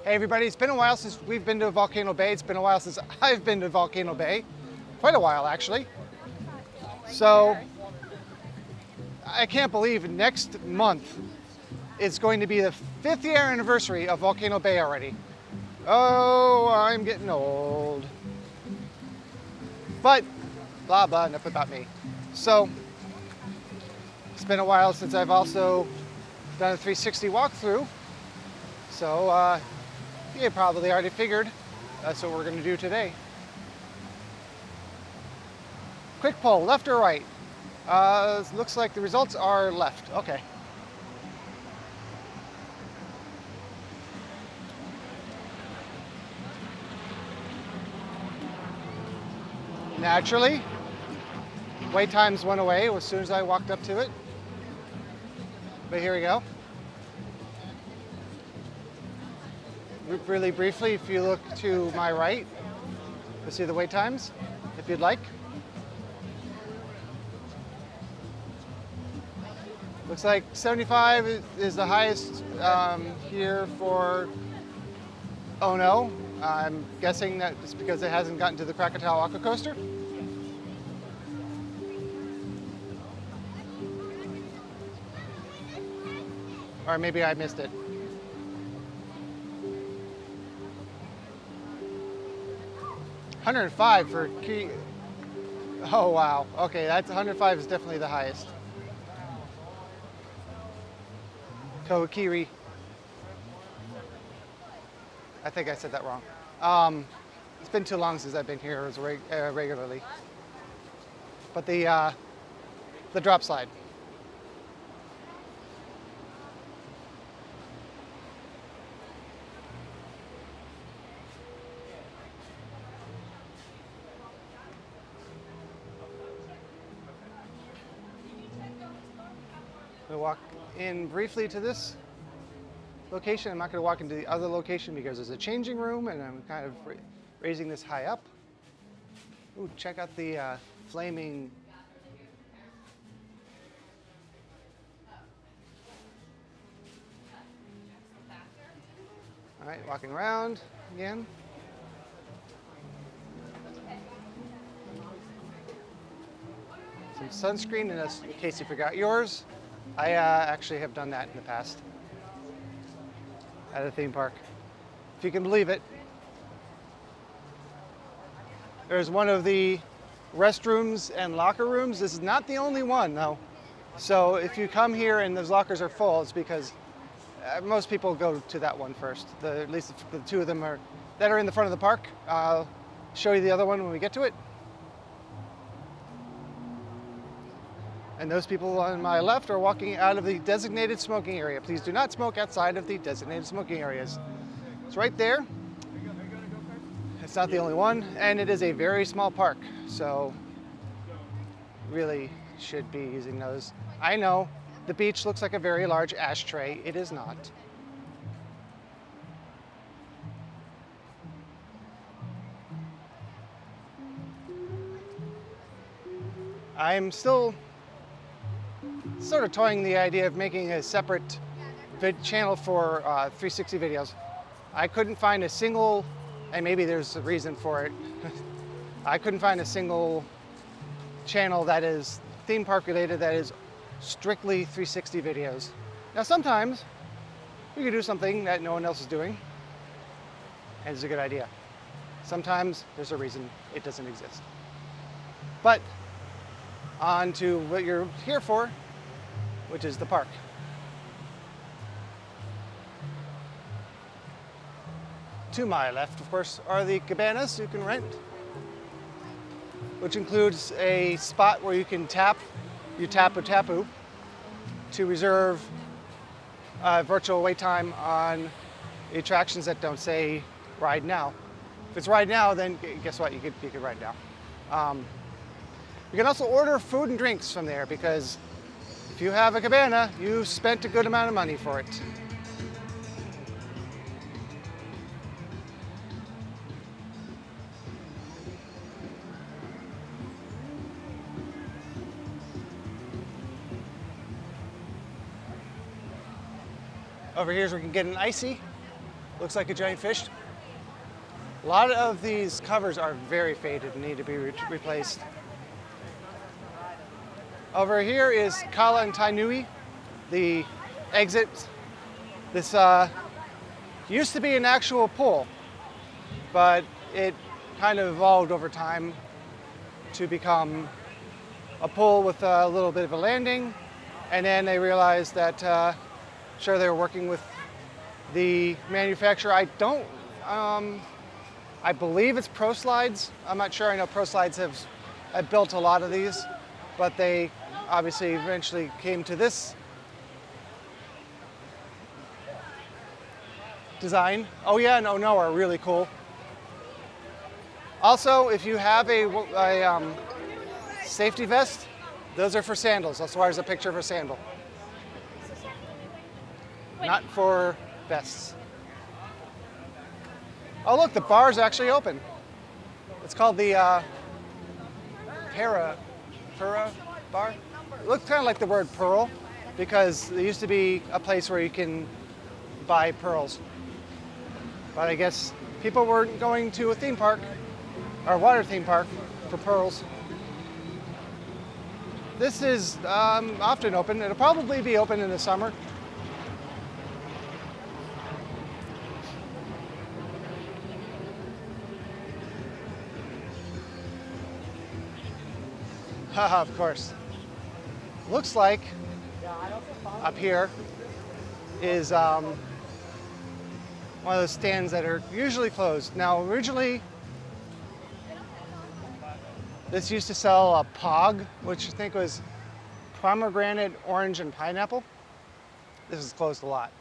Hey everybody, it's been a while since we've been to Volcano Bay. It's been a while since I've been to Volcano Bay. Quite a while actually. So I can't believe next month it's going to be the 5th year anniversary of Volcano Bay already. Oh, I'm getting old. But blah blah, enough about me. So it's been a while since I've also done a 360 walkthrough. So you probably already figured that's what we're going to do today. Quick poll, left or right? Looks like the results are left. Okay. Naturally, wait times went away as soon as I walked up to it. But here we go. Really briefly, if you look to my right, you'll see the wait times, if you'd like. Looks like 75 is the highest here for Oh No. I'm guessing that it's because it hasn't gotten to the Krakatoa Aqua Coaster. Or maybe I missed it. $105 for Key. Oh wow. Okay, that's 105 is definitely the highest. Kohikiri. I think I said that wrong. It's been too long since I've been here regularly. But the drop slide. We'll walk in briefly to this location. I'm not going to walk into the other location because there's a changing room and I'm kind of raising this high up. Ooh, check out the flaming. All right, walking around again. Some sunscreen in case you forgot yours. I actually have done that in the past at a theme park, if you can believe it. There's one of the restrooms and locker rooms. This is not the only one, though. So if you come here and those lockers are full, it's because most people go to that one first. At least the two of them that are in the front of the park. I'll show you the other one when we get to it. And those people on my left are walking out of the designated smoking area. Please do not smoke outside of the designated smoking areas. It's right there. It's not the only one, and it is a very small park, so really should be using those. I know the beach looks like a very large ashtray. It is not. I'm still sort of toying the idea of making a separate channel for 360 videos. I couldn't find a single, and maybe there's a reason for it, I couldn't find a single channel that is theme park related that is strictly 360 videos. Now sometimes you can do something that no one else is doing, and it's a good idea. Sometimes there's a reason it doesn't exist. But on to what you're here for, which is the park. To my left, of course, are the cabanas you can rent, which includes a spot where you can tap tapu to reserve virtual wait time on the attractions that don't say ride now. If it's ride now, then guess what? You could ride now. You can also order food and drinks from there because if you have a cabana, you've spent a good amount of money for it. Over here is where we can get an icy. Looks like a giant fish. A lot of these covers are very faded and need to be replaced. Over here is Kala and Tainui, the exit. This used to be an actual pool, but it kind of evolved over time to become a pool with a little bit of a landing, and then they realized that sure, they were working with the manufacturer. I believe it's Pro Slides. I'm not sure. I know Pro Slides have built a lot of these, but they obviously eventually came to this design. Oh yeah, no, are really cool. Also, if you have a safety vest, those are for sandals. That's why there's a picture of a sandal. Not for vests. Oh look, the bar's actually open. It's called the Pura bar. It looks kind of like the word pearl because there used to be a place where you can buy pearls. But I guess people weren't going to a theme park or water theme park for pearls. This is often open. It'll probably be open in the summer. Haha, of course. Looks like up here is one of those stands that are usually closed. Now, originally, this used to sell a POG, which I think was pomegranate, orange, and pineapple. This is closed a lot.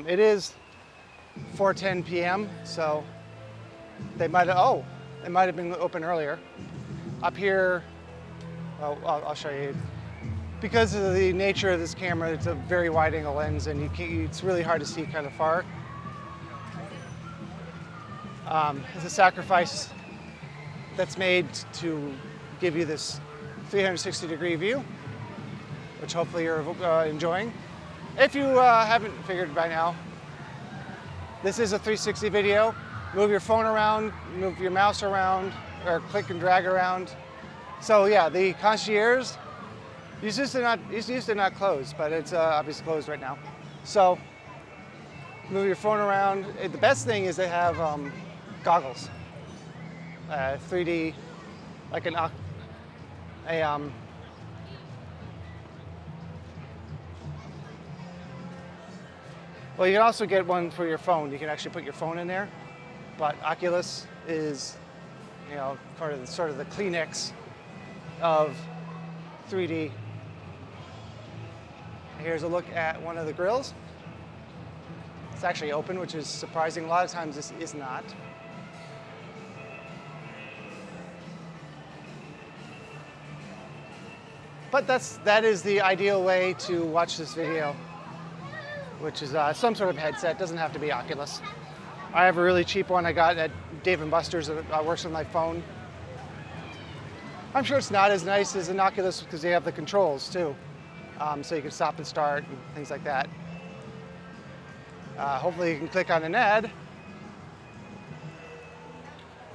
It is 4:10 p.m., so they might have been open earlier. Up here, I'll show you. Because of the nature of this camera, it's a very wide angle lens and it's really hard to see kind of far. It's a sacrifice that's made to give you this 360-degree view, which hopefully you're enjoying. If you haven't figured by now, this is a 360 video. Move your phone around, move your mouse around, or click and drag around. So yeah, the concierge used to not close, but it's obviously closed right now. So move your phone around. The best thing is they have goggles, 3D, like well, you can also get one for your phone. You can actually put your phone in there, but Oculus is, you know, sort of the Kleenex of 3D. Here's a look at one of the grills. It's actually open, which is surprising. A lot of times this is not. But that is the ideal way to watch this video, which is some sort of headset. It doesn't have to be Oculus. I have a really cheap one I got at Dave & Buster's that works with my phone. I'm sure it's not as nice as an Oculus because they have the controls too. So you can stop and start and things like that. Hopefully you can click on an ad.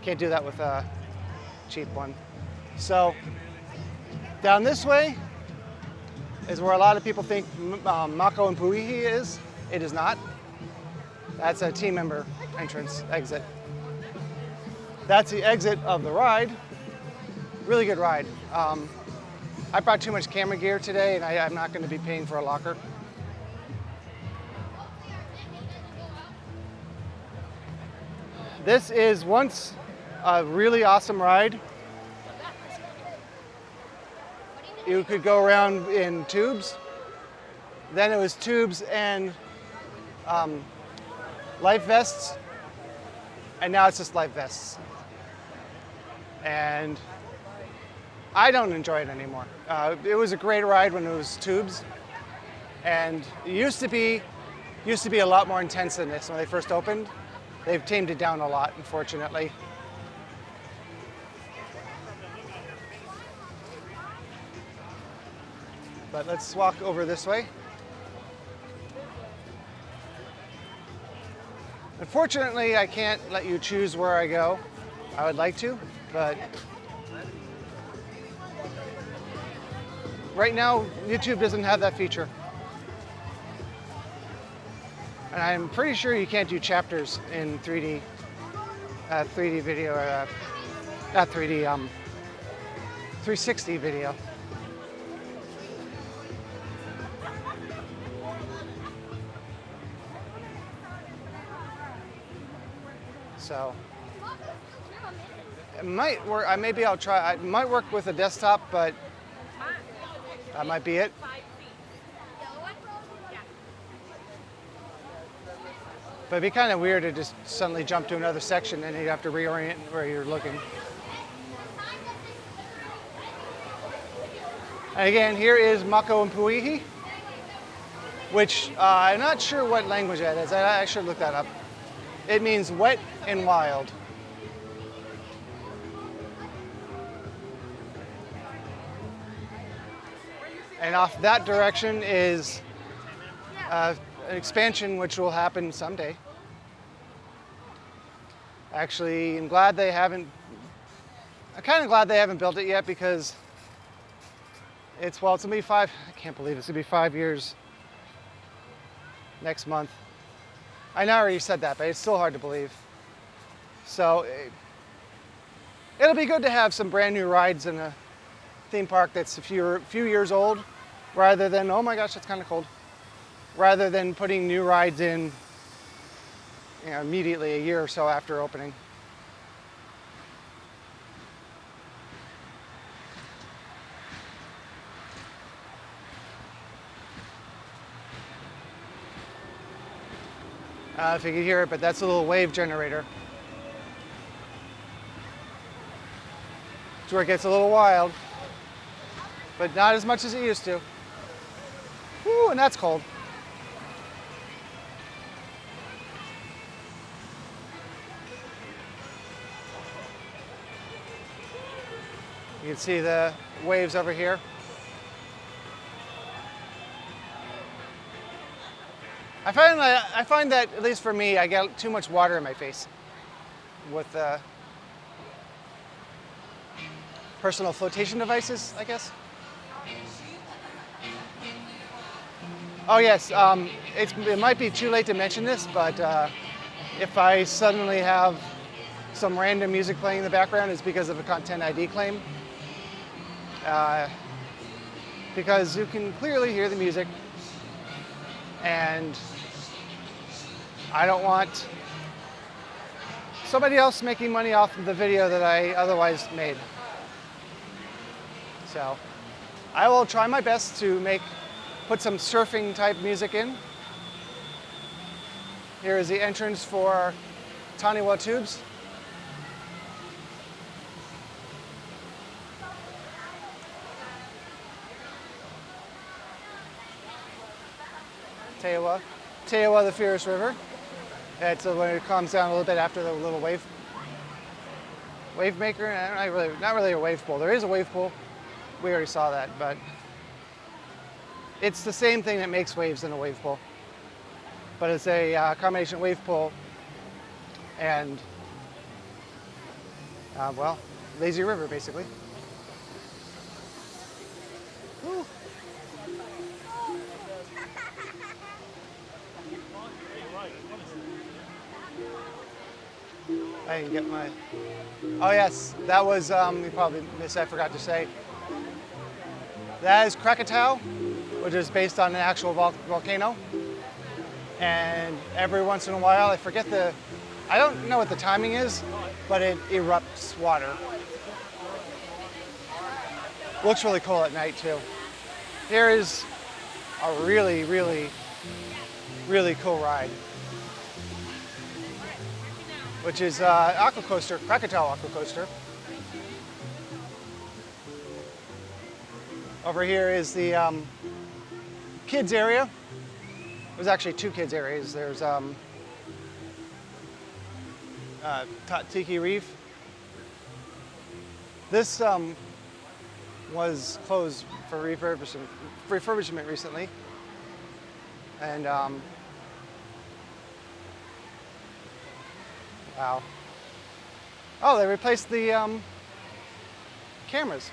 Can't do that with a cheap one. So down this way is where a lot of people think Mako and Puihi is. It is not. That's a team member entrance exit. That's the exit of the ride. Really good ride. I brought too much camera gear today and I'm not going to be paying for a locker. This is once a really awesome ride. You could go around in tubes. Then it was tubes and life vests. And now it's just life vests. And I don't enjoy it anymore. It was a great ride when it was tubes. And it used to be a lot more intense than this when they first opened. They've tamed it down a lot, unfortunately. But let's walk over this way. Unfortunately, I can't let you choose where I go. I would like to, but right now, YouTube doesn't have that feature. And I'm pretty sure you can't do chapters in 3D video, or not 3D, 360 video. So it might work. Maybe I'll try. It might work with a desktop, but that might be it. But it'd be kind of weird to just suddenly jump to another section and you'd have to reorient where you're looking. And again, here is Mako and Puihi, which I'm not sure what language that is. I should look that up. It means wet and wild. And off that direction is an expansion which will happen someday. Actually, I'm kind of glad they haven't built it yet, because it's gonna be I can't believe it's gonna be 5 years next month. I know I already said that, but it's still hard to believe. So it'll be good to have some brand new rides in a theme park that's a few years old, rather than, oh my gosh, that's kind of cold, rather than putting new rides in, immediately a year or so after opening. I don't know if you can hear it, but that's a little wave generator. It's where it gets a little wild, but not as much as it used to. Woo, and that's cold. You can see the waves over here. I find that, at least for me, I get too much water in my face with personal flotation devices, I guess. Oh yes, it might be too late to mention this, but if I suddenly have some random music playing in the background, it's because of a Content ID claim. Because you can clearly hear the music, and I don't want somebody else making money off of the video that I otherwise made. So I will try my best to put some surfing type music in. Here is the entrance for Taniwa Tubes. Tewa, the Fierce River. It's when it calms down a little bit after the little wave maker. Not really a wave pool. There is a wave pool. We already saw that, but it's the same thing that makes waves in a wave pool. But it's a combination wave pool and lazy river basically. Whew. I didn't get my. Oh yes, that was. You probably missed. I forgot to say. That is Krakatoa, which is based on an actual volcano. And every once in a while, I don't know what the timing is, but it erupts water. Looks really cool at night too. Here is a really, really, really cool ride, which is Aqua Coaster, Krakatoa Aqua Coaster. Over here is the kids area. There's actually two kids areas. There's Tiki Reef. This was closed for refurbishment recently, and Wow. Oh, they replaced the cameras.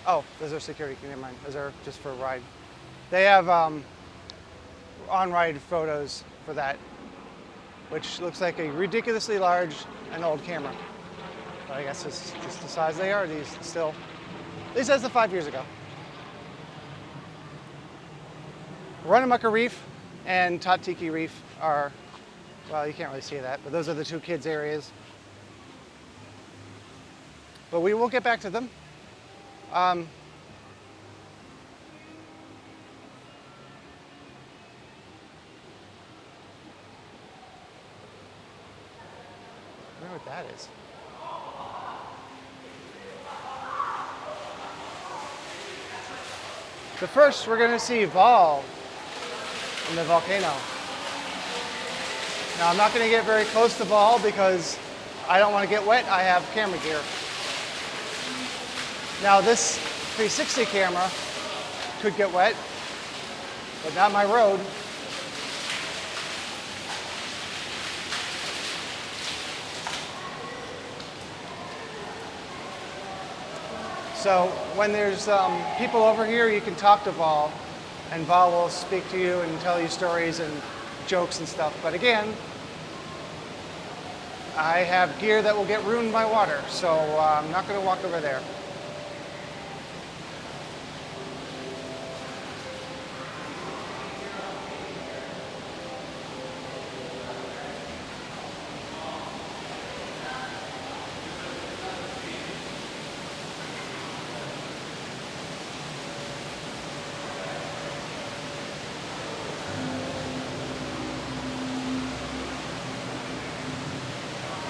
Oh, those are security. Never mind. Those are just for a ride. They have on-ride photos for that, which looks like a ridiculously large and old camera. But I guess it's just the size they are. These still, at least as of 5 years ago. Runamaca Reef and Tatiki Reef are, well, you can't really see that, but those are the two kids' areas. But we will get back to them. I wonder what that is. But first, we're going to see Vol in the volcano. Now, I'm not going to get very close to Vol because I don't want to get wet. I have camera gear. Now, this 360 camera could get wet, but not my road. So when there's people over here, you can talk to Vol, and Vol will speak to you and tell you stories and jokes and stuff. But again, I have gear that will get ruined by water, so I'm not going to walk over there.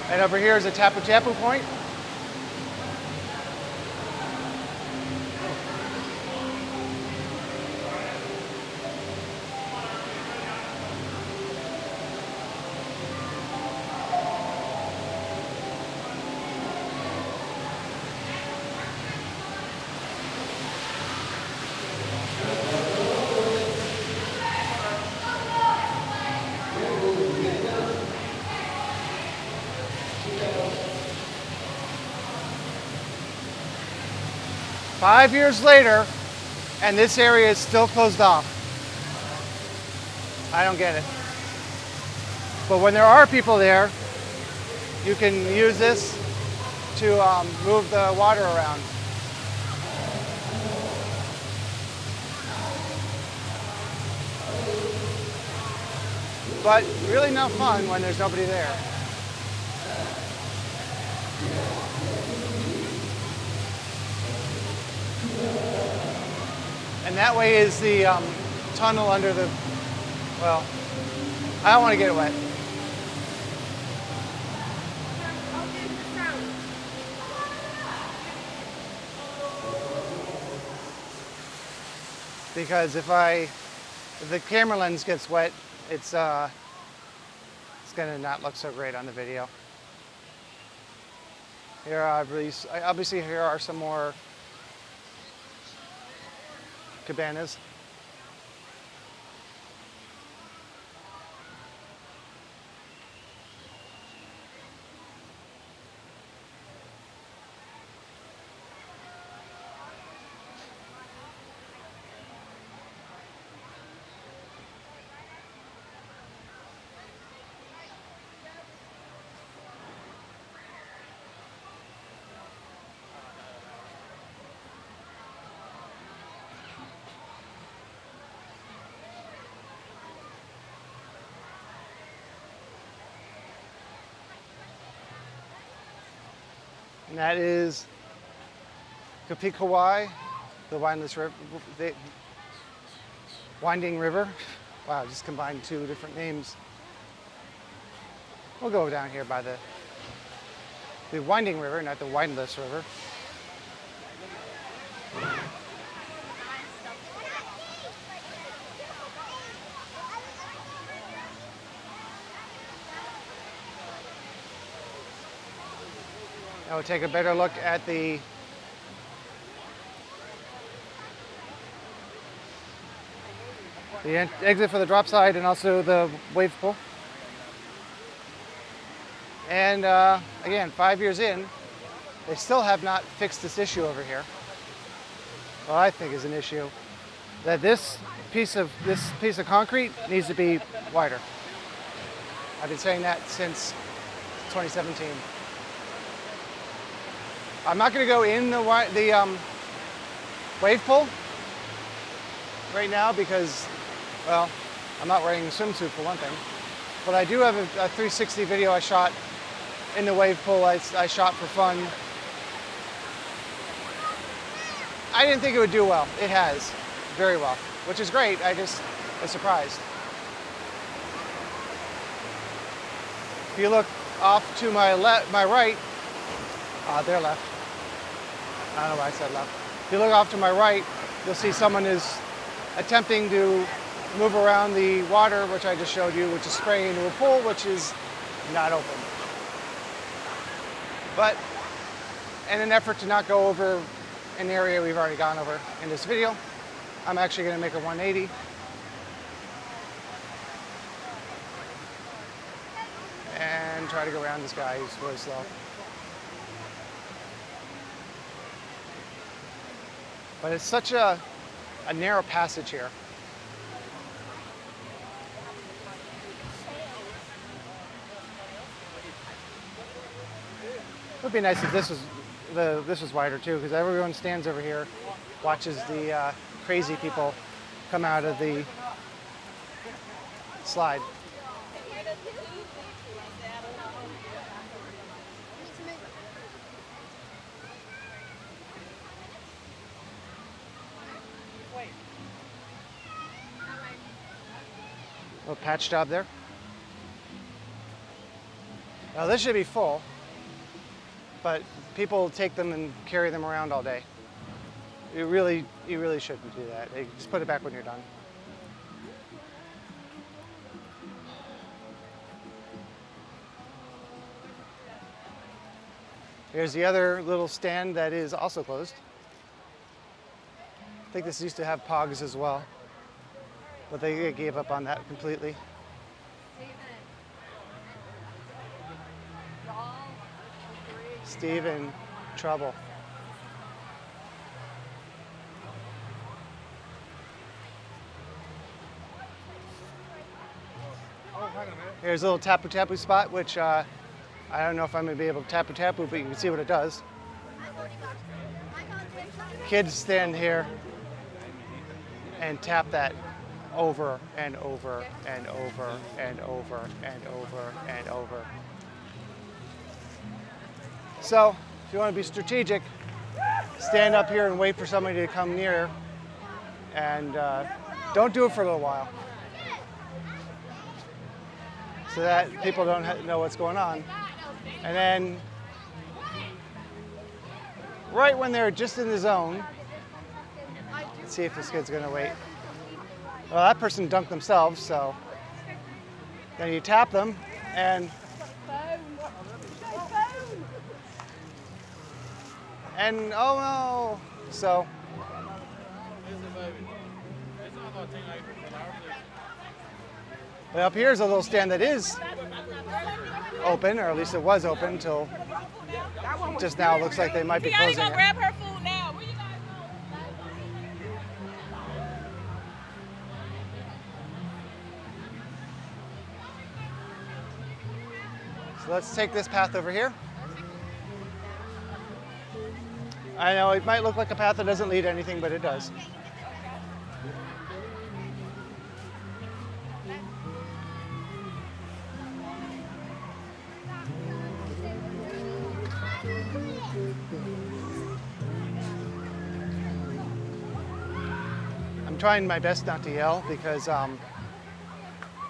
And over here is a Tapu Tapu point. Five years later, and this area is still closed off. I don't get it. But when there are people there, you can use this to move the water around. But really no fun when there's nobody there. And that way is the tunnel under the, well, I don't want to get it wet. Because if the camera lens gets wet, it's gonna not look so great on the video. Here, obviously here are some more cabanas. And that is Kapikawai, the winding river. Wow, I just combined two different names. We'll go down here by the winding river, not the windless river. Now we'll take a better look at the exit for the drop side and also the wave pool. And again, 5 years in, they still have not fixed this issue over here. What I think is an issue, that this piece of concrete needs to be wider. I've been saying that since 2017. I'm not going to go in the wave pool right now because, well, I'm not wearing a swimsuit for one thing. But I do have a 360 video I shot in the wave pool. I shot for fun. I didn't think it would do well. It has, very well, which is great. I just was surprised. If you look off to my right, they're left. I don't know why I said left. If you look off to my right, you'll see someone is attempting to move around the water, which I just showed you, which is spraying into a pool, which is not open. But in an effort to not go over an area we've already gone over in this video, I'm actually going to make a 180. And try to go around this guy who's really slow. But it's such a narrow passage here. It would be nice if this was wider too, because everyone stands over here, watches the crazy people come out of the slide. Little patch job there. Now this should be full, but people take them and carry them around all day. You really shouldn't do that. Just put it back when you're done. Here's the other little stand that is also closed. I think this used to have pogs as well, but they gave up on that completely. Steve in trouble. Here's a little tapu tapu spot, which I don't know if I'm going to be able to tapu tapu, but you can see what it does. Kids stand here and tap that over and over and over and over and over and over. So, if you want to be strategic, stand up here and wait for somebody to come near, and don't do it for a little while, so that people don't know what's going on. And then, right when they're just in the zone, let's see if this kid's going to wait. Well, that person dunked themselves, so then you tap them, and oh no! So but up here is a little stand that is open, or at least it was open until just now. It looks like they might be closing it. Grab her food now. Where you guys So let's take this path over here. I know it might look like a path that doesn't lead to anything, but it does. I'm trying my best not to yell because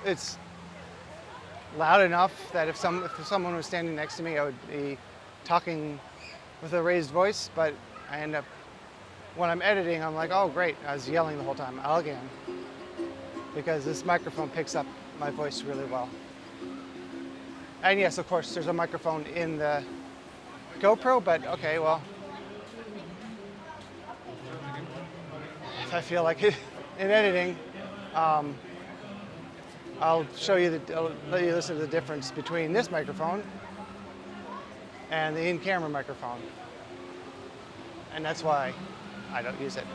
it's loud enough that if someone was standing next to me, I would be talking with a raised voice, but I end up, when I'm editing, I'm like, oh great, I was yelling the whole time, again, because this microphone picks up my voice really well. And yes, of course, there's a microphone in the GoPro, but okay, well, if I feel like it in editing, I'll show you, I'll let you listen to the difference between this microphone and the in-camera microphone. And that's why I don't use it.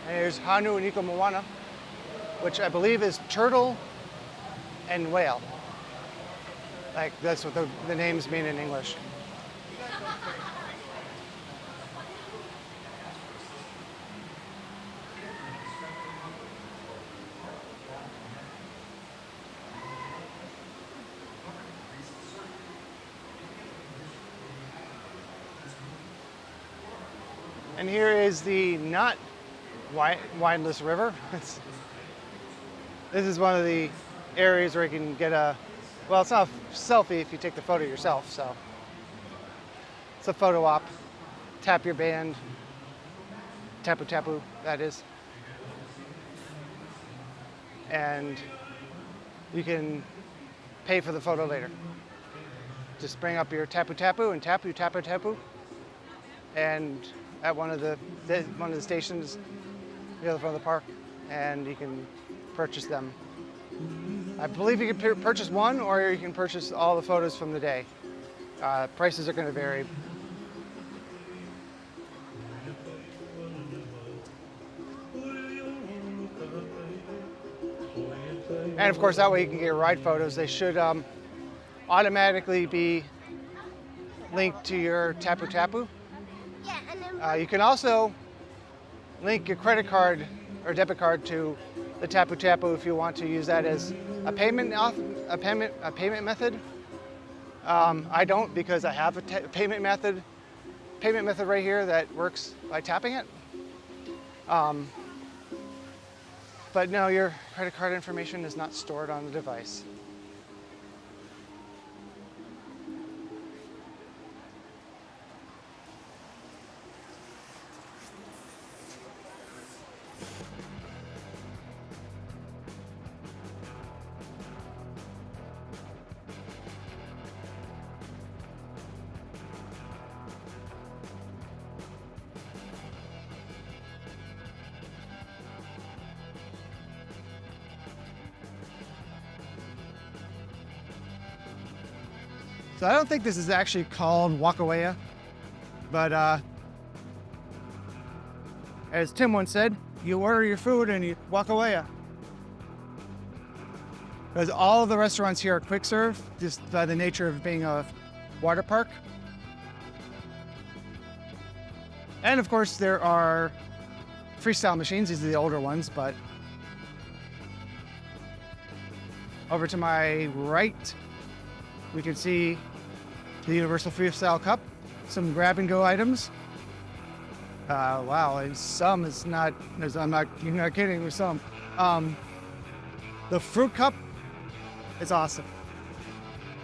And here's Hanu and Iko Moana, which I believe is turtle and whale. Like, that's what the names mean in English. And here is the not wineless river. This is one of the areas where you can get a, well, it's not a selfie if you take the photo yourself, so. It's a photo op. Tap your band. Tapu tapu, that is. And you can pay for the photo later. Just bring up your tapu tapu and tap your tapu tapu. And at one of the stations near the front of the park, and you can purchase them. I believe you can purchase one, or you can purchase all the photos from the day. Prices are going to vary. And of course, that way you can get ride photos. They should automatically be linked to your Tapu Tapu. Yeah, and then You can also link your credit card or debit card to the Tapu Tapu if you want to use that as a payment method. I don't, because I have a payment method right here that works by tapping it. But no, your credit card information is not stored on the device. So I don't think this is actually called Wakawaya, but as Tim once said, you order your food and you walk away. Because all of the restaurants here are quick serve, just by the nature of being a water park. And of course there are freestyle machines, these are the older ones, but over to my right, we can see the Universal Freestyle Cup, some grab and go items. Wow, and some is not, you're not kidding with some. The Fruit Cup is awesome.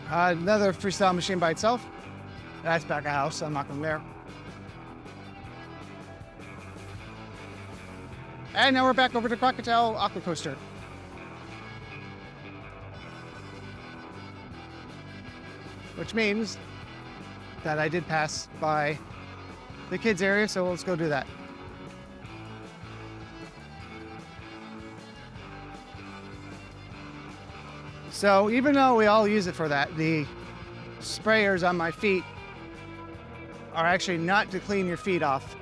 Another freestyle machine by itself. That's back of house, so I'm not going there. And now we're back over to Crocodile Aqua Coaster. Which means that I did pass by the kids area, so let's go do that. So even though we all use it for that, the sprayers on my feet are actually not to clean your feet off.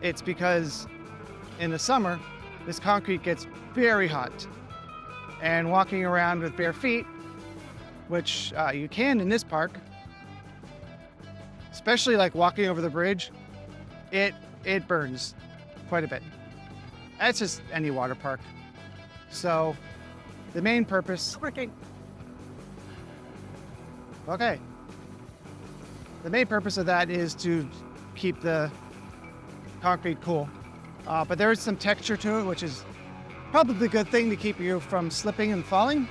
It's because in the summer, this concrete gets very hot. And walking around with bare feet, which you can in this park, especially like walking over the bridge, it burns quite a bit. That's just any water park. So the main purpose, okay. The main purpose of that is to keep the concrete cool. But there is some texture to it, which is probably a good thing to keep you from slipping and falling.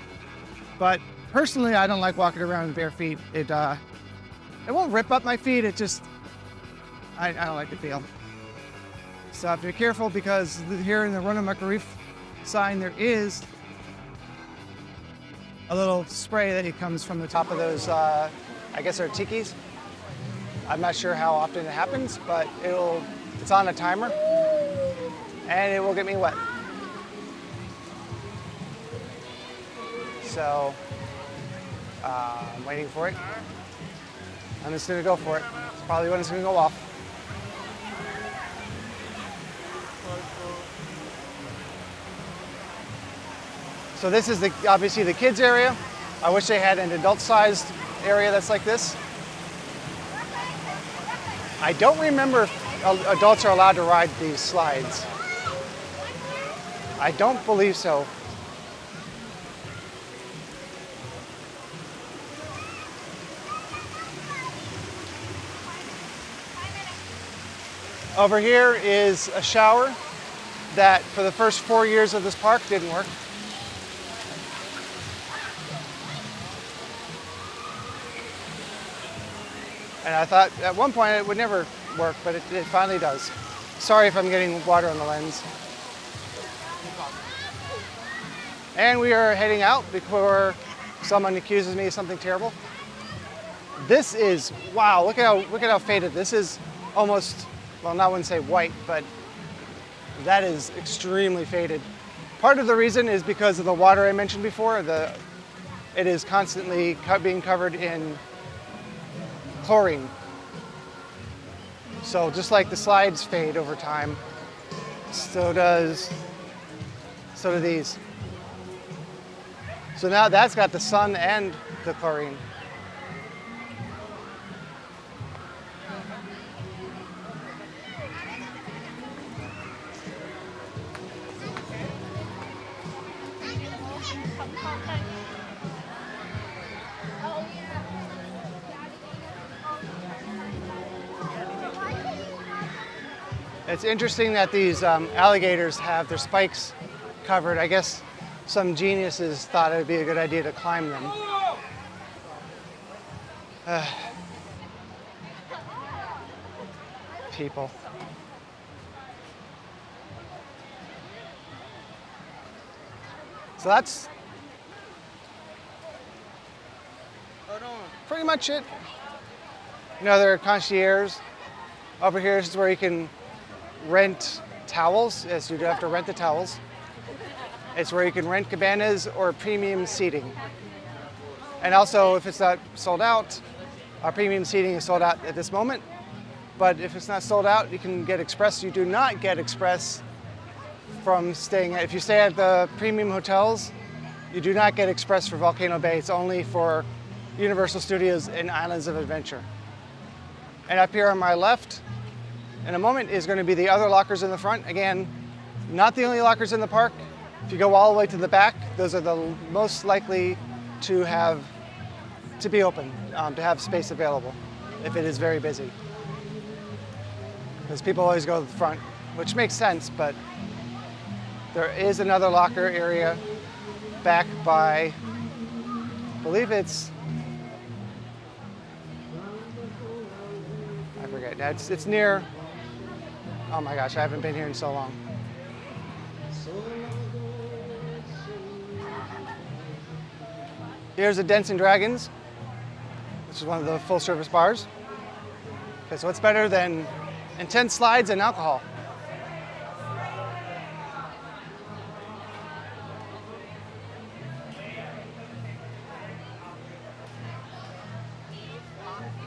But personally, I don't like walking around with bare feet. It won't rip up my feet, it just, I don't like the feel. So I have to be careful, because here in the Roanoke Reef sign, there is a little spray that comes from the top of those, I guess they're tikis. I'm not sure how often it happens, but it's on a timer, and it will get me wet. So I'm waiting for it. I'm just gonna go for it. It's probably when it's gonna go off. So this is obviously the kids area. I wish they had an adult-sized area that's like this. I don't remember if adults are allowed to ride these slides. I don't believe so. Over here is a shower that for the first 4 years of this park didn't work. And I thought at one point it would never work, but it finally does. Sorry if I'm getting water on the lens. And we are heading out before someone accuses me of something terrible. This is, wow, look at how faded. This is almost, well, I wouldn't say white, but that is extremely faded. Part of the reason is because of the water I mentioned before. It is constantly being covered in chlorine. So just like the slides fade over time, so do these. So now that's got the sun and the chlorine. It's interesting that these alligators have their spikes covered. I guess some geniuses thought it would be a good idea to climb them. People. So that's pretty much it. Another concierge. Over here is where you can rent towels. Yes, you do have to rent the towels. It's where you can rent cabanas or premium seating. And also, if it's not sold out, our premium seating is sold out at this moment. But if it's not sold out, you can get express. You do not get express from staying if you stay at the premium hotels, you do not get express for Volcano Bay. It's only for Universal Studios and Islands of Adventure. And up here on my left, in a moment, is going to be the other lockers in the front. Again, not the only lockers in the park. If you go all the way to the back, those are the most likely to be open, to have space available if it is very busy. Because people always go to the front, which makes sense, but there is another locker area back by, I believe it's, I forget. It's near, oh my gosh, I haven't been here in so long. Here's a Dents and Dragons, which is one of the full service bars. Okay, so what's better than intense slides and alcohol?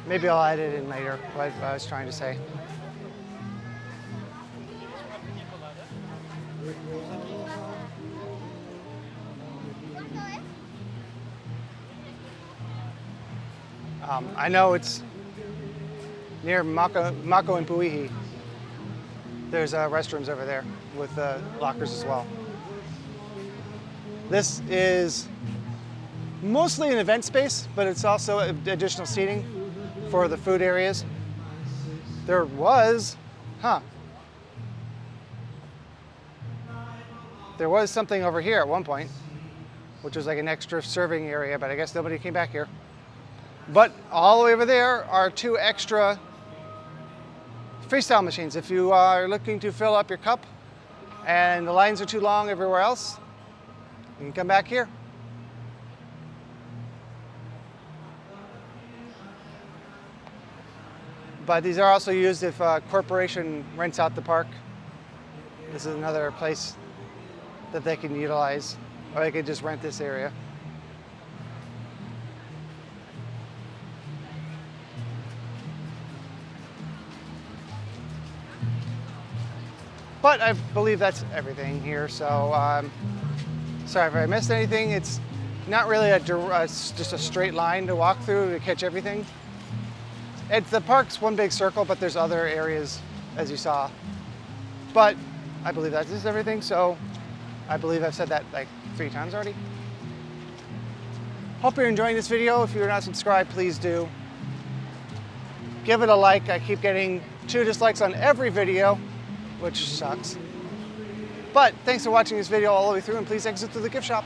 Maybe I'll add it in later, what I was trying to say. I know it's near Mako and Puihi. There's restrooms over there with lockers as well. This is mostly an event space, but it's also additional seating for the food areas. There was something over here at one point, which was like an extra serving area, but I guess nobody came back here. But all the way over there are 2 extra freestyle machines. If you are looking to fill up your cup and the lines are too long everywhere else, you can come back here. But these are also used if a corporation rents out the park. This is another place that they can utilize, or they could just rent this area. But I believe that's everything here. So sorry if I missed anything. It's not really just a straight line to walk through to catch everything. The park's one big circle, but there's other areas, as you saw. But I believe that is everything. So I believe I've said that like 3 times already. Hope you're enjoying this video. If you're not subscribed, please do. Give it a like. I keep getting 2 dislikes on every video, which sucks. But thanks for watching this video all the way through, and please exit through the gift shop.